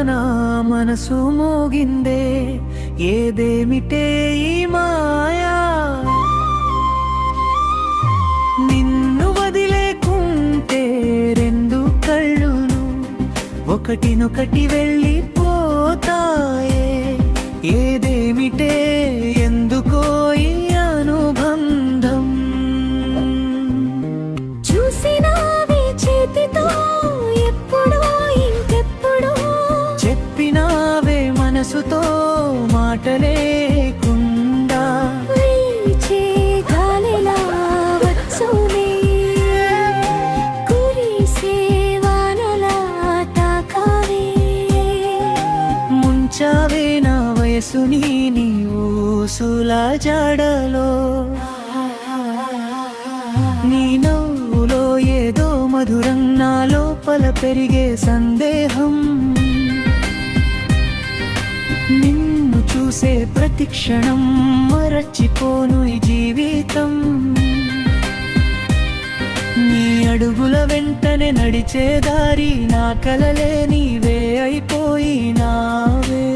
నా మనసు మోగిందే, ఏదేమిటే ఈ మాయా. నిన్ను వదిలేకుంటే రెండు కళ్ళును ఒకటినొకటి వెళ్ళిపోతాయే, ఏదేమిటే ఎందుకో ఈ అనుబంధం. చూసినావే చేతితో ఎప్పుడో ఇంకెప్పుడో, చెప్పినావే మనసుతో మాటలేకుండా. వీచే గాలిలా వచ్చునే, కురిసే వానలా తాకావే. ముంచావే నా వయసుని నీ ఊసుల జాడలో, నీ నవ్వులో ఏదో మధురం, నా లోపల పెరిగే సందేహం. నిన్ను చూసే ప్రతి క్షణం మరచిపోను ఈ జీవితం. నీ అడుగుల వెంటనే నడిచే దారి, నా కలలే నీవే అయిపోయినావే.